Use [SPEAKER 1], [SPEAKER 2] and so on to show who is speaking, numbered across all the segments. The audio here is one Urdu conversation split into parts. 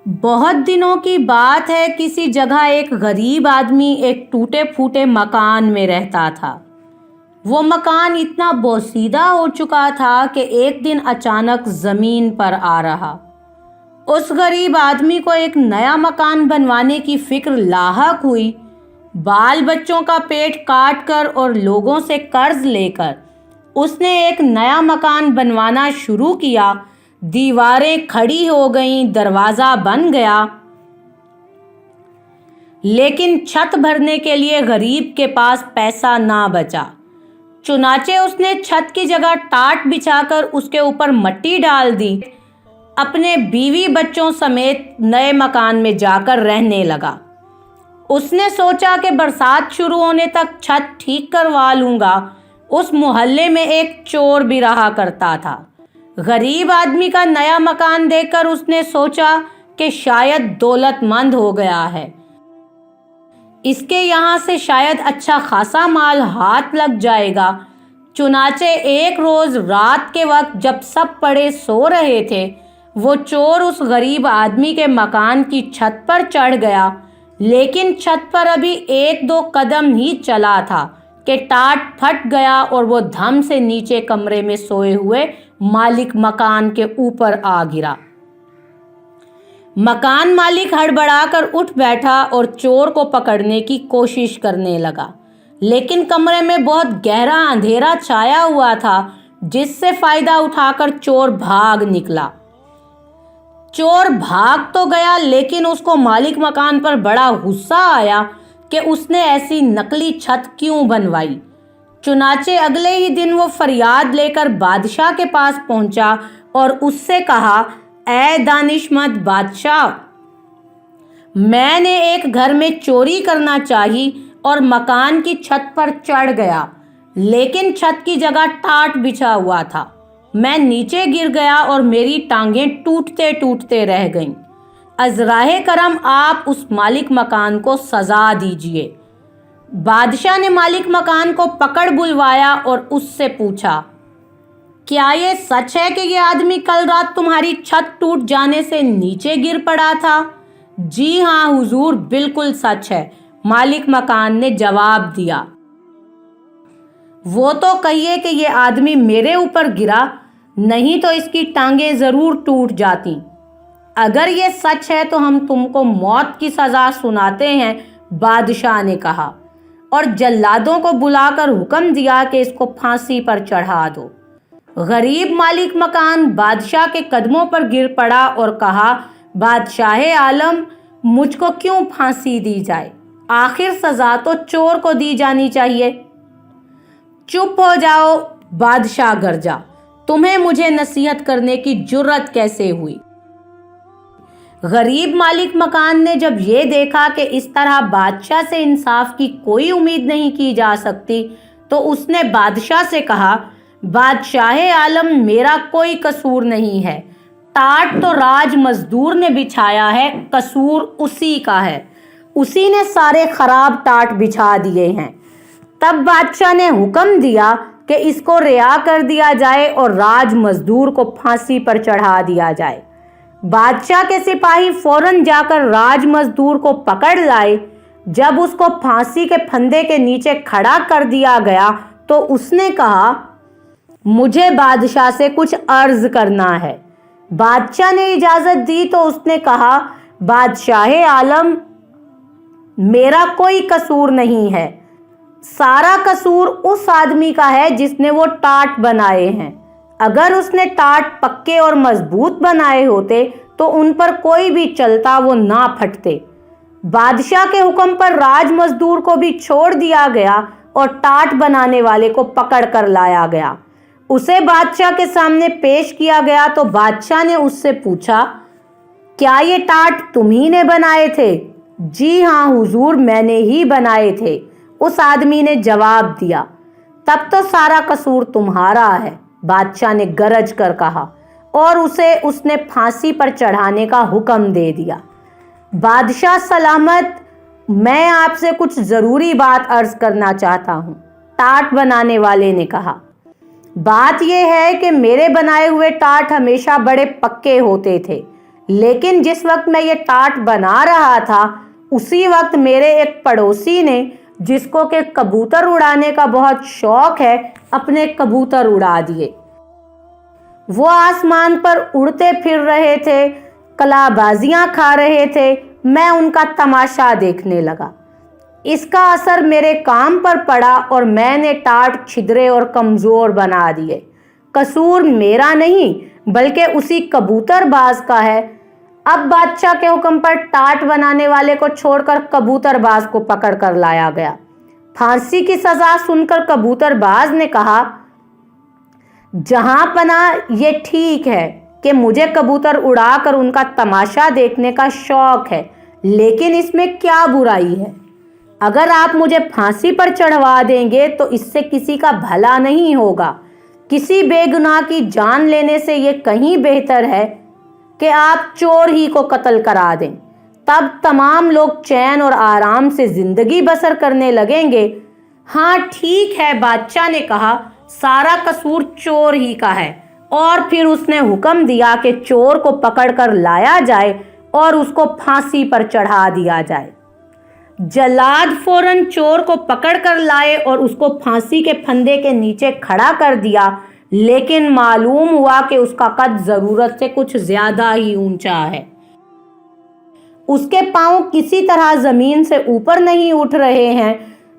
[SPEAKER 1] بہت دنوں کی بات ہے، کسی جگہ ایک غریب آدمی ایک ٹوٹے پھوٹے مکان میں رہتا تھا۔ وہ مکان اتنا بوسیدہ ہو چکا تھا کہ ایک دن اچانک زمین پر آ رہا۔ اس غریب آدمی کو ایک نیا مکان بنوانے کی فکر لاحق ہوئی۔ بال بچوں کا پیٹ کاٹ کر اور لوگوں سے قرض لے کر اس نے ایک نیا مکان بنوانا شروع کیا۔ دیواریں کھڑی ہو گئیں، دروازہ بن گیا، لیکن چھت بھرنے کے لیے غریب کے پاس پیسہ نہ بچا۔ چنانچہ اس نے چھت کی جگہ ٹاٹ بچھا کر اس کے اوپر مٹی ڈال دی، اپنے بیوی بچوں سمیت نئے مکان میں جا کر رہنے لگا۔ اس نے سوچا کہ برسات شروع ہونے تک چھت ٹھیک کروا لوں گا۔ اس محلے میں ایک چور بھی رہا کرتا تھا۔ غریب آدمی کا نیا مکان دیکھ کر اس نے سوچا کہ شاید دولت مند ہو گیا ہے، اس کے یہاں سے شاید اچھا خاصا مال ہاتھ لگ جائے گا۔ چنانچہ ایک روز رات کے وقت جب سب پڑے سو رہے تھے، وہ چور اس غریب آدمی کے مکان کی چھت پر چڑھ گیا، لیکن چھت پر ابھی ایک دو قدم ہی چلا تھا کہ ٹاٹ پھٹ گیا اور وہ دھم سے نیچے کمرے میں سوئے ہوئے مالک مکان کے اوپر آ گرا۔ مکان مالک ہڑبڑا کر اٹھ بیٹھا اور چور کو پکڑنے کی کوشش کرنے لگا، لیکن کمرے میں بہت گہرا اندھیرا چھایا ہوا تھا، جس سے فائدہ اٹھا کر چور بھاگ نکلا۔ چور بھاگ تو گیا، لیکن اس کو مالک مکان پر بڑا غصہ آیا کہ اس نے ایسی نقلی چھت کیوں بنوائی۔ چنانچہ اگلے ہی دن وہ فریاد لے کر بادشاہ کے پاس پہنچا اور اس سے کہا، اے دانشمند بادشاہ، میں نے ایک گھر میں چوری کرنا چاہی اور مکان کی چھت پر چڑھ گیا، لیکن چھت کی جگہ ٹاٹ بچھا ہوا تھا۔ میں نیچے گر گیا اور میری ٹانگیں ٹوٹتے ٹوٹتے رہ گئیں۔ از راہ کرم آپ اس مالک مکان کو سزا دیجیے۔ بادشاہ نے مالک مکان کو پکڑ بلوایا اور اس سے پوچھا، کیا یہ سچ ہے کہ یہ آدمی کل رات تمہاری چھت ٹوٹ جانے سے نیچے گر پڑا تھا؟ جی ہاں حضور، بالکل سچ ہے، مالک مکان نے جواب دیا۔ وہ تو کہیے کہ یہ آدمی میرے اوپر گرا، نہیں تو اس کی ٹانگیں ضرور ٹوٹ جاتی۔ اگر یہ سچ ہے تو ہم تم کو موت کی سزا سناتے ہیں، بادشاہ نے کہا، اور جلادوں کو بلا کر حکم دیا کہ اس کو پھانسی پر چڑھا دو۔ غریب مالک مکان بادشاہ کے قدموں پر گر پڑا اور کہا، بادشاہ عالم، مجھ کو کیوں پھانسی دی جائے؟ آخر سزا تو چور کو دی جانی چاہیے۔ چپ ہو جاؤ، بادشاہ گرجا، تمہیں مجھے نصیحت کرنے کی جرت کیسے ہوئی؟ غریب مالک مکان نے جب یہ دیکھا کہ اس طرح بادشاہ سے انصاف کی کوئی امید نہیں کی جا سکتی، تو اس نے بادشاہ سے کہا، بادشاہ عالم، میرا کوئی قصور نہیں ہے، ٹاٹ تو راج مزدور نے بچھایا ہے، قصور اسی کا ہے، اسی نے سارے خراب ٹاٹ بچھا دیے ہیں۔ تب بادشاہ نے حکم دیا کہ اس کو رہا کر دیا جائے اور راج مزدور کو پھانسی پر چڑھا دیا جائے۔ بادشاہ کے سپاہی فوراً جا کر راج مزدور کو پکڑ لائے۔ جب اس کو پھانسی کے پھندے کے نیچے کھڑا کر دیا گیا تو اس نے کہا، مجھے بادشاہ سے کچھ عرض کرنا ہے۔ بادشاہ نے اجازت دی تو اس نے کہا، بادشاہ عالم، میرا کوئی قصور نہیں ہے، سارا قصور اس آدمی کا ہے جس نے وہ ٹاٹ بنائے ہیں۔ اگر اس نے ٹاٹ پکے اور مضبوط بنائے ہوتے تو ان پر کوئی بھی چلتا وہ نہ پھٹتے۔ بادشاہ کے حکم پر راج مزدور کو بھی چھوڑ دیا گیا اور ٹاٹ بنانے والے کو پکڑ کر لایا گیا۔ اسے بادشاہ کے سامنے پیش کیا گیا تو بادشاہ نے اس سے پوچھا، کیا یہ ٹاٹ تمہی نے بنائے تھے؟ جی ہاں حضور، میں نے ہی بنائے تھے، اس آدمی نے جواب دیا۔ تب تو سارا قصور تمہارا ہے، بادشاہ نے گرج کر کہا، اور اسے اس نے پھانسی پر چڑھانے کا حکم دے دیا۔ بادشاہ سلامت، میں آپ سے کچھ ضروری بات عرض کرنا چاہتا ہوں، ٹاٹ بنانے والے نے کہا۔ بات یہ ہے کہ میرے بنائے ہوئے ٹاٹ ہمیشہ بڑے پکے ہوتے تھے، لیکن جس وقت میں یہ ٹاٹ بنا رہا تھا اسی وقت میرے ایک پڑوسی نے، جس کو کہ کبوتر اڑانے کا بہت شوق ہے، اپنے کبوتر اڑا دیے۔ وہ آسمان پر اڑتے پھر رہے تھے، کلا بازیاں کھا رہے تھے۔ میں ان کا تماشا دیکھنے لگا۔ اس کا اثر میرے کام پر پڑا اور میں نے ٹاٹ چھدرے اور کمزور بنا دیے۔ قصور میرا نہیں بلکہ اسی کبوتر باز کا ہے۔ اب بادشاہ کے حکم پر ٹاٹ بنانے والے کو چھوڑ کر کبوتر باز کو پکڑ کر لایا گیا۔ پھانسی کی سزا سن کر کبوتر باز نے کہا، جہاں پناہ یہ ٹھیک ہے کہ مجھے کبوتر اڑا کر ان کا تماشا دیکھنے کا شوق ہے، لیکن اس میں کیا برائی ہے؟ اگر آپ مجھے پھانسی پر چڑھوا دیں گے تو اس سے کسی کا بھلا نہیں ہوگا۔ کسی بے گناہ کی جان لینے سے یہ کہیں بہتر ہے کہ آپ چور ہی کو قتل کرا دیں، تب تمام لوگ چین اور آرام سے زندگی بسر کرنے لگیں گے۔ ہاں ٹھیک ہے، بادشاہ نے کہا، سارا قصور چور ہی کا ہے۔ اور پھر اس نے حکم دیا کہ چور کو پکڑ کر لایا جائے اور اس کو پھانسی پر چڑھا دیا جائے۔ جلاد فوراً چور کو پکڑ کر لائے اور اس کو پھانسی کے پھندے کے نیچے کھڑا کر دیا، لیکن معلوم ہوا کہ اس کا قد ضرورت سے کچھ زیادہ ہی اونچا ہے۔ اس کے پاؤں کسی طرح زمین سے اوپر نہیں اٹھ رہے ہیں۔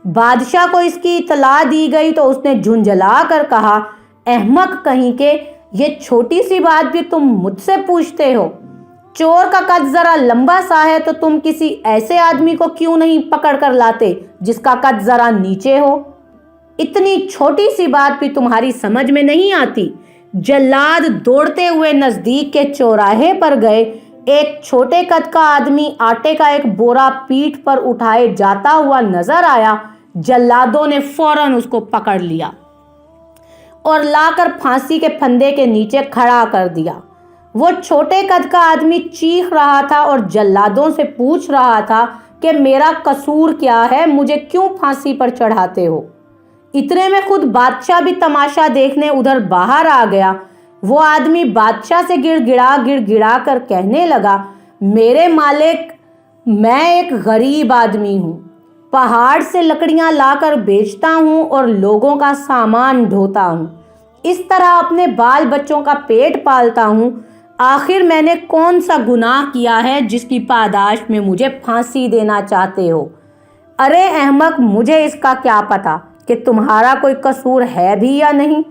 [SPEAKER 1] بادشاہ کو اس کی اطلاع دی گئی تو اس نے جھنجھلا کر کہا، احمق کہیں کے، یہ چھوٹی سی بات بھی تم مجھ سے پوچھتے ہو؟ چور کا قد ذرا لمبا سا ہے تو تم کسی ایسے آدمی کو کیوں نہیں پکڑ کر لاتے جس کا قد ذرا نیچے ہو؟ اتنی چھوٹی سی بات بھی تمہاری سمجھ میں نہیں آتی؟ جلاد دوڑتے ہوئے نزدیک کے چوراہے پر گئے۔ ایک چھوٹے قد کا آدمی آٹے کا ایک بورا پیٹھ پر اٹھائے جاتا ہوا نظر آیا۔ جلادوں نے فوراً اس کو پکڑ لیا اور لا کر پھانسی کے پھندے کے نیچے کھڑا کر دیا۔ وہ چھوٹے قد کا آدمی چیخ رہا تھا اور جلادوں سے پوچھ رہا تھا کہ میرا قصور کیا ہے، مجھے کیوں پھانسی پر چڑھاتے ہو؟ اتنے میں خود بادشاہ بھی تماشا دیکھنے ادھر باہر آ گیا۔ وہ آدمی بادشاہ سے گڑ گڑا کر کہنے لگا، میرے مالک، میں ایک غریب آدمی ہوں، پہاڑ سے لکڑیاں لا کر بیچتا ہوں اور لوگوں کا سامان ڈھوتا ہوں، اس طرح اپنے بال بچوں کا پیٹ پالتا ہوں۔ آخر میں نے کون سا گناہ کیا ہے جس کی پاداش میں مجھے پھانسی دینا چاہتے ہو؟ ارے احمق، مجھے اس کا کیا پتا کہ تمہارا کوئی قصور ہے بھی یا نہیں،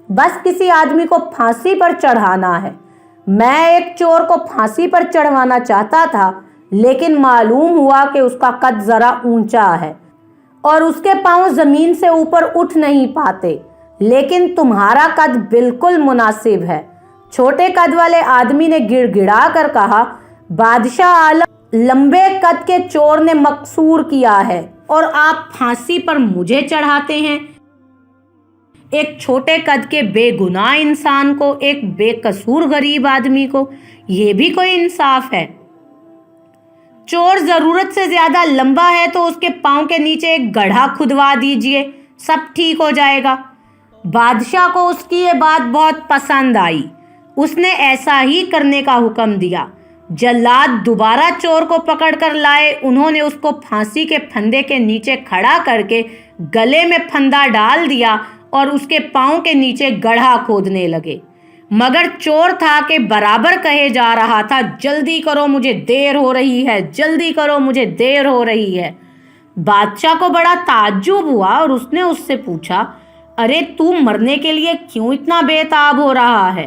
[SPEAKER 1] بس کسی آدمی کو پھانسی پر چڑھانا ہے۔ میں ایک چور کو پھانسی پر چڑھوانا چاہتا تھا، لیکن معلوم ہوا کہ اس کا قد ذرا اونچا ہے اور اس کے پاؤں زمین سے اوپر اٹھ نہیں پاتے، لیکن تمہارا قد بالکل مناسب ہے۔ چھوٹے قد والے آدمی نے گڑ گڑا کر کہا، بادشاہ عالم، لمبے قد کے چور نے مقصور کیا ہے اور آپ پھانسی پر مجھے چڑھاتے ہیں؟ ایک چھوٹے قد کے بے گناہ انسان کو، ایک بے قصور غریب آدمی کو، یہ بھی کوئی انصاف ہے؟ چور ضرورت سے زیادہ لمبا ہے تو اس کے پاؤں کے نیچے ایک گڑھا کھدوا دیجئے، سب ٹھیک ہو جائے گا۔ بادشاہ کو اس کی یہ بات بہت پسند آئی۔ اس نے ایسا ہی کرنے کا حکم دیا۔ جلاد دوبارہ چور کو پکڑ کر لائے۔ انہوں نے اس کو پھانسی کے پھندے کے نیچے کھڑا کر کے گلے میں پھندا ڈال دیا اور اس کے پاؤں کے نیچے گڑھا کھودنے لگے، مگر چور تھا کہ برابر کہے جا رہا تھا، جلدی کرو مجھے دیر ہو رہی ہے، جلدی کرو مجھے دیر ہو رہی ہے۔ بادشاہ کو بڑا تعجب ہوا اور اس نے اس سے پوچھا، ارے تو مرنے کے لیے کیوں اتنا بے تاب ہو رہا ہے؟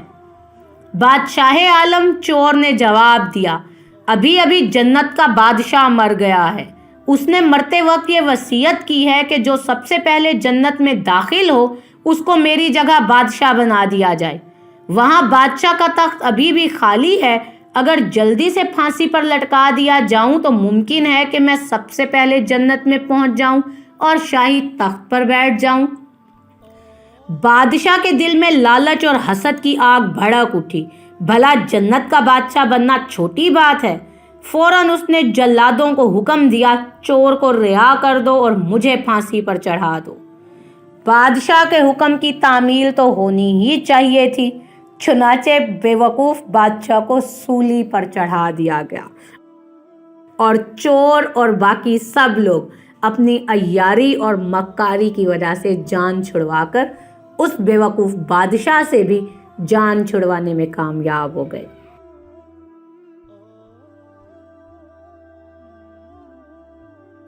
[SPEAKER 1] بادشاہ عالم، چور نے جواب دیا، ابھی ابھی جنت کا بادشاہ مر گیا ہے۔ اس نے مرتے وقت یہ وصیت کی ہے کہ جو سب سے پہلے جنت میں داخل ہو اس کو میری جگہ بادشاہ بنا دیا جائے۔ وہاں بادشاہ کا تخت ابھی بھی خالی ہے، اگر جلدی سے پھانسی پر لٹکا دیا جاؤں تو ممکن ہے کہ میں سب سے پہلے جنت میں پہنچ جاؤں اور شاہی تخت پر بیٹھ جاؤں۔ بادشاہ کے دل میں لالچ اور حسد کی آگ بھڑک اٹھی۔ بھلا جنت کا بادشاہ بننا چھوٹی بات ہے؟ فوراً اس نے جلادوں کو حکم دیا، چور کو رہا کر دو اور مجھے پھانسی پر چڑھا دو۔ بادشاہ کے حکم کی تعمیل تو ہونی ہی چاہیے تھی۔ چنانچہ بیوقوف بادشاہ کو سولی پر چڑھا دیا گیا اور چور اور باقی سب لوگ اپنی عیاری اور مکاری کی وجہ سے جان چھڑوا کر اس بیوقوف بادشاہ سے بھی جان چھڑوانے میں کامیاب ہو گئے۔